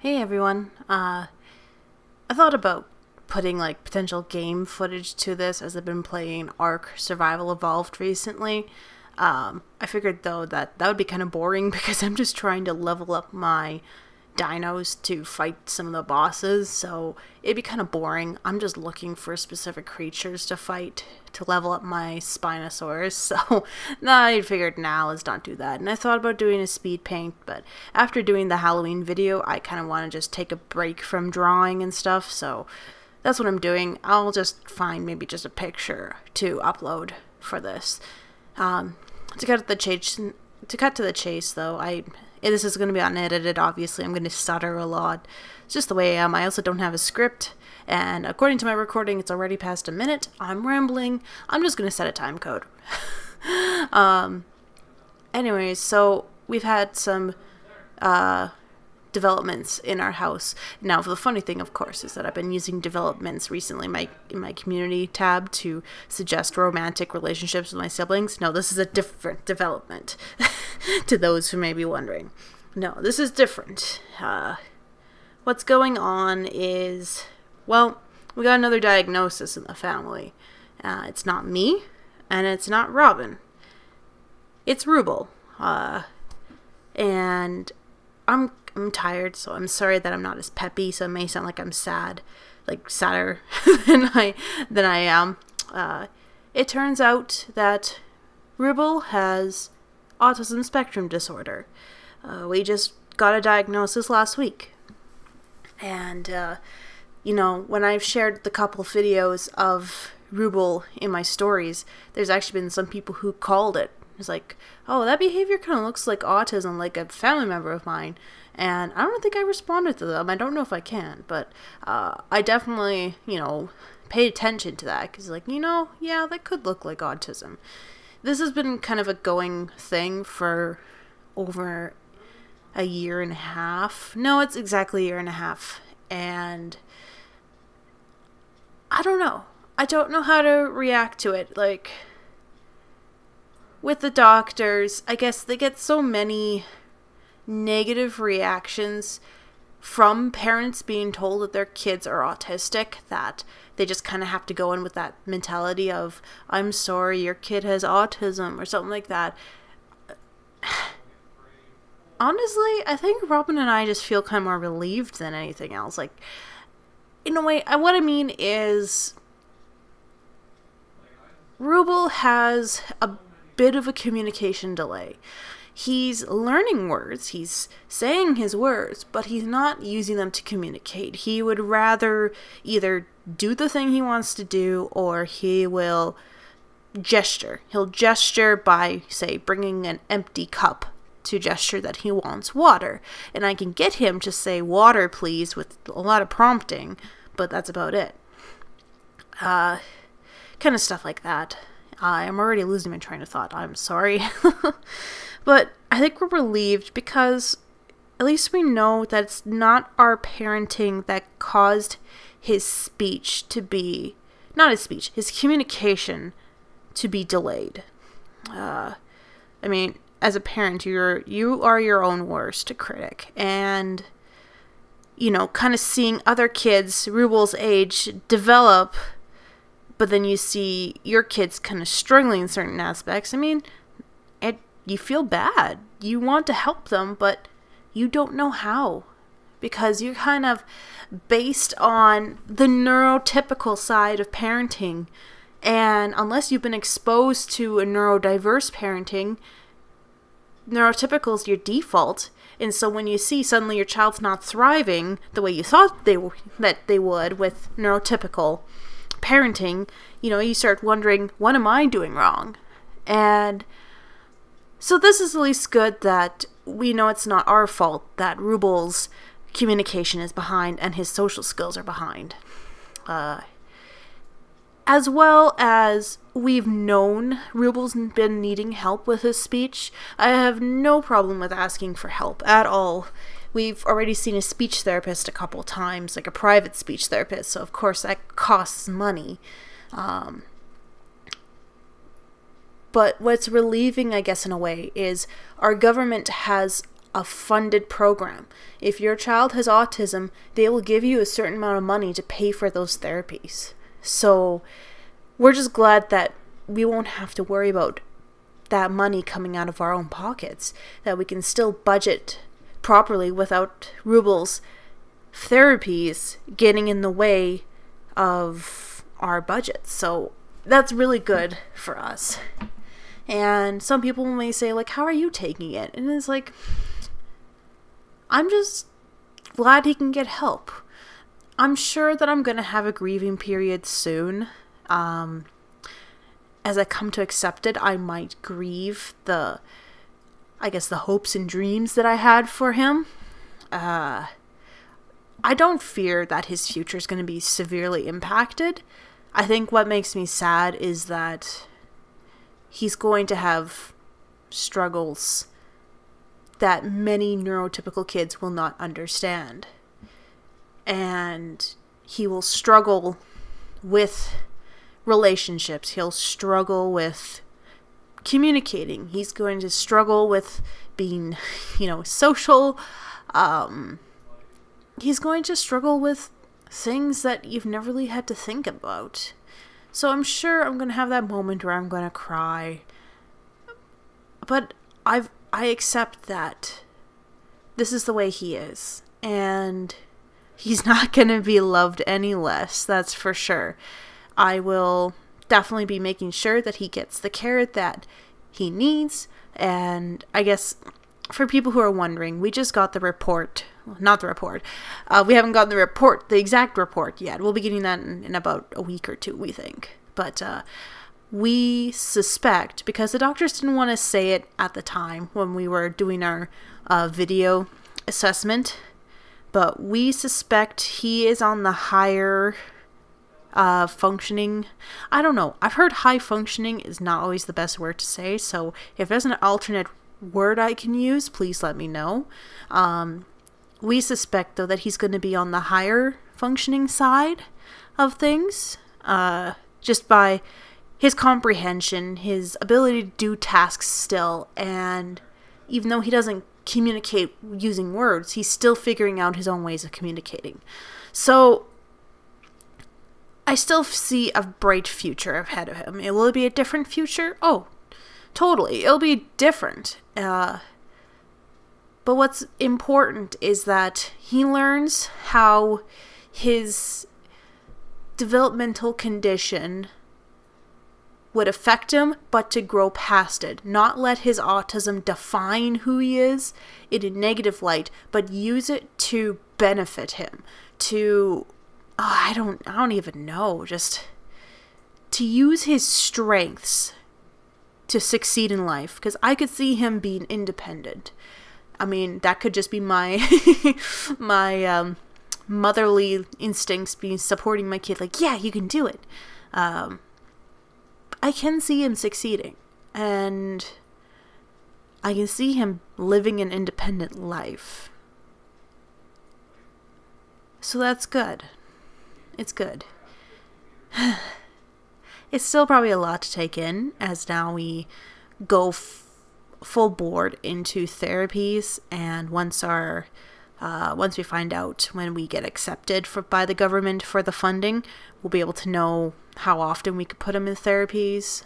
Hey everyone. I thought about putting like potential game footage to this as I've been playing Ark Survival Evolved recently. I figured though that would be kind of boring because I'm just trying to level up my dinos to fight some of the bosses, so it'd be kind of boring. I'm just looking for specific creatures to fight to level up my Spinosaurus, so I figured now let's not do that. And I thought about doing a speed paint, but after doing the Halloween video, I kind of want to just take a break from drawing and stuff, so that's what I'm doing. I'll just find maybe just a picture to upload for this. To cut to the chase, though, this is going to be unedited, obviously. I'm going to stutter a lot. It's just the way I am. I also don't have a script, and according to my recording, it's already past a minute. I'm rambling. I'm just going to set a time code. Anyways, so we've had some developments in our house. Now, the funny thing, of course, is that I've been using developments recently in my community tab to suggest romantic relationships with my siblings. No, this is a different development to those who may be wondering. No, this is different. What's going on is, well, we got another diagnosis in the family. It's not me, and it's not Robin. It's Ruble. And I'm tired, so I'm sorry that I'm not as peppy, so it may sound like I'm sad, like sadder than I am. It turns out that Ruble has autism spectrum disorder. We just got a diagnosis last week. And, when I've shared the couple videos of Ruble in my stories, there's actually been some people who called it. It's like, oh, that behavior kind of looks like autism, like a family member of mine. And I don't think I responded to them. I don't know if I can, but I definitely, paid attention to that. Because, yeah, that could look like autism. This has been kind of a going thing for over a year and a half. No, it's exactly a year and a half. And I don't know. I don't know how to react to it. Like, with the doctors, I guess they get so many negative reactions from parents being told that their kids are autistic that they just kind of have to go in with that mentality of, I'm sorry, your kid has autism or something like that. Honestly, I think Robin and I just feel kind of more relieved than anything else. Like, in a way, what I mean is, Ruble has a bit of a communication delay. He's learning words, he's saying his words, but he's not using them to communicate. He would rather either do the thing he wants to do, or he will gesture. He'll gesture by, say, bringing an empty cup to gesture that he wants water. And I can get him to say water please with a lot of prompting, but that's about it. Kind of stuff like that. I'm already losing my train of thought. I'm sorry. But I think we're relieved because at least we know that it's not our parenting that caused his speech to be, not his speech, his communication to be delayed. As a parent, you are your own worst critic. And, kind of seeing other kids, Ruble's age, develop, but then you see your kids kind of struggling in certain aspects. You feel bad. You want to help them, but you don't know how. Because you're kind of based on the neurotypical side of parenting. And unless you've been exposed to a neurodiverse parenting, neurotypical is your default. And so when you see suddenly your child's not thriving the way you thought that they would with neurotypical parenting, you start wondering, what am I doing wrong? And so this is at least good that we know it's not our fault that Ruble's communication is behind and his social skills are behind. As well as we've known Ruble's been needing help with his speech. I have no problem with asking for help at all. We've already seen a speech therapist a couple times, like a private speech therapist, so of course that costs money. But what's relieving, I guess, in a way, is our government has a funded program. If your child has autism, they will give you a certain amount of money to pay for those therapies. So we're just glad that we won't have to worry about that money coming out of our own pockets, that we can still budget properly without Ruble's therapies getting in the way of our budget. So that's really good for us. And some people may say, like, how are you taking it? And it's like, I'm just glad he can get help. I'm sure that I'm going to have a grieving period soon. As I come to accept it, I might grieve the hopes and dreams that I had for him. I don't fear that his future is going to be severely impacted. I think what makes me sad is that he's going to have struggles that many neurotypical kids will not understand. And he will struggle with relationships. He'll struggle with communicating. He's going to struggle with being, social. He's going to struggle with things that you've never really had to think about. So I'm sure I'm going to have that moment where I'm going to cry. But I accept that this is the way he is. And he's not going to be loved any less, that's for sure. I will definitely be making sure that he gets the care that he needs. And I guess for people who are wondering, we just got the report. Well, not the report. We haven't gotten the exact report yet. We'll be getting that in about a week or two, we think. But we suspect, because the doctors didn't want to say it at the time when we were doing our video assessment, but we suspect he is on the higher functioning. I don't know. I've heard high functioning is not always the best word to say, so if there's an alternate word I can use, please let me know. We suspect, though, that he's going to be on the higher functioning side of things, just by his comprehension, his ability to do tasks still, and even though he doesn't communicate using words, he's still figuring out his own ways of communicating. So I still see a bright future ahead of him. Will it be a different future? Oh, totally. It'll be different. But what's important is that he learns how his developmental condition would affect him, but to grow past it. Not let his autism define who he is in a negative light, but use it to benefit him. I don't even know. Just to use his strengths to succeed in life. Because I could see him being independent. I mean, that could just be my motherly instincts being supporting my kid. Like, yeah, you can do it. I can see him succeeding. And I can see him living an independent life. So that's good. It's good. It's still probably a lot to take in, as now we go full board into therapies, and once we find out when we get accepted by the government for the funding, we'll be able to know how often we could put him in therapies.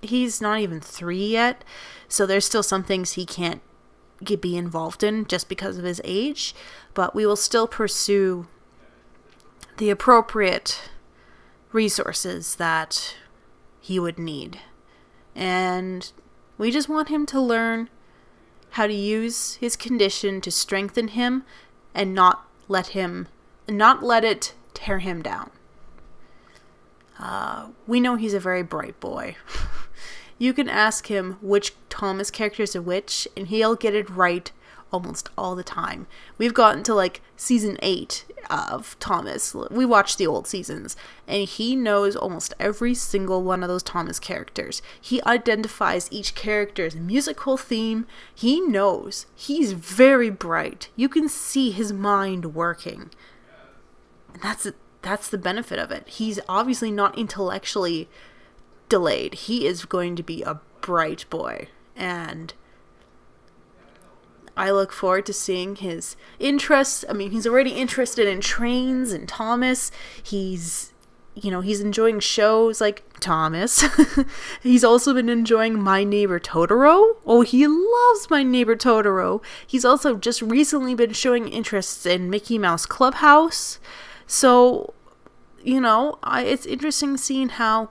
He's not even 3 yet, so there's still some things he can't be involved in just because of his age, but we will still pursue the appropriate resources that he would need. And we just want him to learn how to use his condition to strengthen him and not let it tear him down. We know he's a very bright boy. You can ask him which Thomas characters are which, and he'll get it right almost all the time. We've gotten to like season 8 of Thomas. We watched the old seasons, and he knows almost every single one of those Thomas characters. He identifies each character's musical theme. He knows. He's very bright. You can see his mind working. And that's the benefit of it. He's obviously not intellectually delayed. He is going to be a bright boy. And I look forward to seeing his interests. I mean, he's already interested in trains and Thomas. He's enjoying shows like Thomas. He's also been enjoying My Neighbor Totoro. Oh, he loves My Neighbor Totoro. He's also just recently been showing interests in Mickey Mouse Clubhouse. So, it's interesting seeing how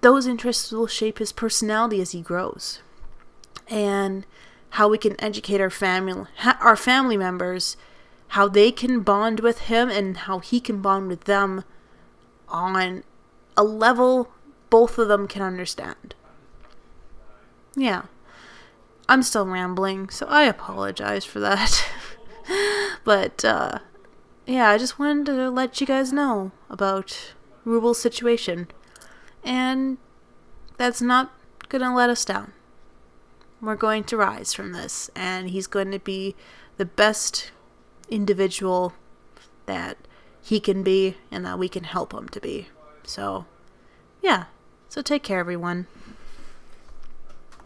those interests will shape his personality as he grows. And how we can educate our family members, how they can bond with him and how he can bond with them on a level both of them can understand. Yeah. I'm still rambling, so I apologize for that. But, I just wanted to let you guys know about Ruble's situation. And that's not gonna let us down. We're going to rise from this, and he's going to be the best individual that he can be and that we can help him to be. So, yeah. So take care, everyone.